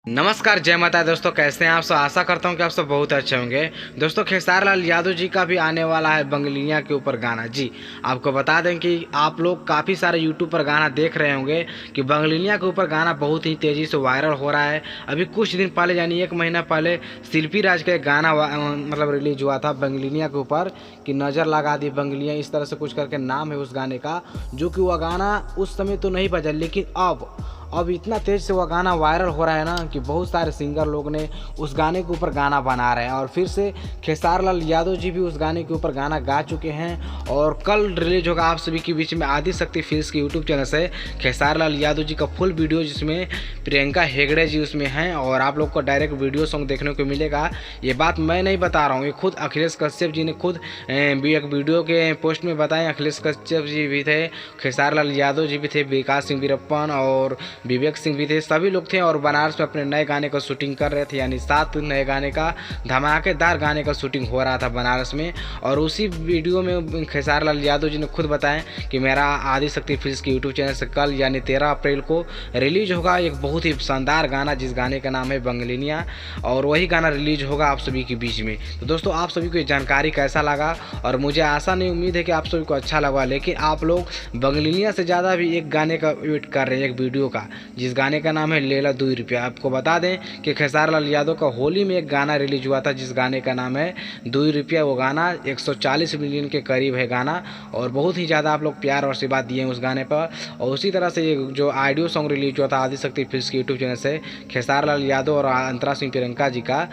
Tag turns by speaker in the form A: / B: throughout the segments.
A: नमस्कार, जय माता दोस्तों। कैसे हैं आप सब? आशा करता हूं कि आप सब बहुत अच्छे होंगे। दोस्तों, खेसारी लाल यादव जी का भी आने वाला है बंगलियाँ के ऊपर गाना। जी, आपको बता दें कि आप लोग काफ़ी सारे यूट्यूब पर गाना देख रहे होंगे कि बंगलियाँ के ऊपर गाना बहुत ही तेज़ी से वायरल हो रहा है। अभी कुछ दिन पहले यानी 1 महीना पहले शिल्पी राज का एक गाना मतलब रिलीज हुआ था बंगलियाँ के ऊपर कि नज़र लगा दी बंगलियाँ, इस तरह से कुछ करके नाम है उस गाने का। जो कि वह गाना उस समय तो नहीं बजा, लेकिन अब इतना तेज़ से वह गाना वायरल हो रहा है ना कि बहुत सारे सिंगर लोग ने उस गाने के ऊपर गाना बना रहे हैं। और फिर से खेसारी लाल यादव जी भी उस गाने के ऊपर गाना गा चुके हैं और कल रिलीज होगा आप सभी के बीच में आदिशक्ति फिल्म्स के यूट्यूब चैनल से खेसारी लाल यादव जी का फुल वीडियो, जिसमें प्रियंका हेगड़े जी उसमें हैं और आप लोग को डायरेक्ट वीडियो सॉन्ग देखने को मिलेगा। ये बात मैं नहीं बता रहा हूँ, ये खुद अखिलेश कश्यप जी ने खुद एक वीडियो के पोस्ट में बताएं। अखिलेश कश्यप जी भी थे, खेसारी लाल यादव जी भी थे, विकास सिंह वीरप्पन और विवेक सिंह भी थे, सभी लोग थे और बनारस में अपने नए गाने का शूटिंग कर रहे थे। यानी 7 नए गाने का धमाकेदार गाने का शूटिंग हो रहा था बनारस में। और उसी वीडियो में खेसारी लाल यादव जी ने खुद बताया कि मेरा आदिशक्ति फिल्म्स के यूट्यूब चैनल से कल यानी 13 अप्रैल को रिलीज होगा एक बहुत ही शानदार गाना, जिस गाने का नाम है बंगलियाँ, और वही गाना रिलीज होगा आप सभी के बीच में। तो दोस्तों, आप सभी को ये जानकारी कैसा लगा? और मुझे आशा नहीं, उम्मीद है कि आप सभी को अच्छा लगा। लेकिन आप लोग बंगलियाँ से ज़्यादा भी एक गाने का वेट कर रहे हैं, एक वीडियो का, जिस गाने का नाम है लेला 2 रुपया। आपको बता दें कि खेसारी लाल यादव का होली में एक गाना रिलीज हुआ था जिस गाने का नाम है 2 रुपया। वो गाना 140 मिलियन के करीब है गाना और बहुत ही ज़्यादा आप लोग प्यार और आशीर्वाद दिए हैं उस गाने पर। और उसी तरह से जो ऑडियो सॉन्ग रिलीज हुआ था आदिशक्ति फिल्म्स के यूट्यूब चैनल से खेसारी लाल यादव और अंतरा सिंह प्रियंका जी का,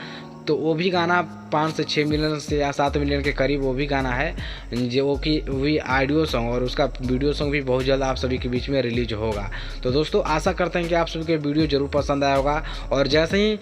A: तो वो भी गाना 5 से 6 मिलियन से या 7 मिलियन के करीब वो भी गाना है, जो कि वही ऑडियो सॉन्ग और उसका वीडियो सॉन्ग भी बहुत जल्द आप सभी के बीच में रिलीज होगा। तो दोस्तों, आशा करते हैं कि आप सभी को वीडियो जरूर पसंद आया होगा। और जैसे ही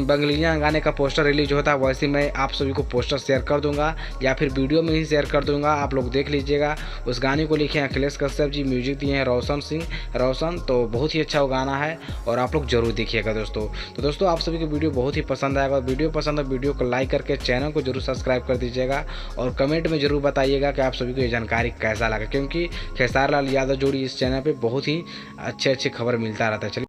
A: बंगलियाँ गाने का पोस्टर रिलीज होता है वैसे मैं आप सभी को पोस्टर शेयर कर दूंगा या फिर वीडियो में ही शेयर कर दूंगा, आप लोग देख लीजिएगा। उस गाने को लिखे हैं अखिलेश कश्यप जी, म्यूजिक दिए हैं रोशन। तो बहुत ही अच्छा वो गाना है और आप लोग जरूर देखिएगा दोस्तों। तो दोस्तों, आप सभी को वीडियो बहुत ही पसंद आएगा। वीडियो पसंद है, वीडियो को लाइक करके चैनल को जरूर सब्सक्राइब कर दीजिएगा और कमेंट में जरूर बताइएगा कि आप सभी को ये जानकारी कैसा लगा, क्योंकि खेसारी लाल यादव जोड़ी इस चैनल पे बहुत ही अच्छे खबर मिलता रहता है। चलिए।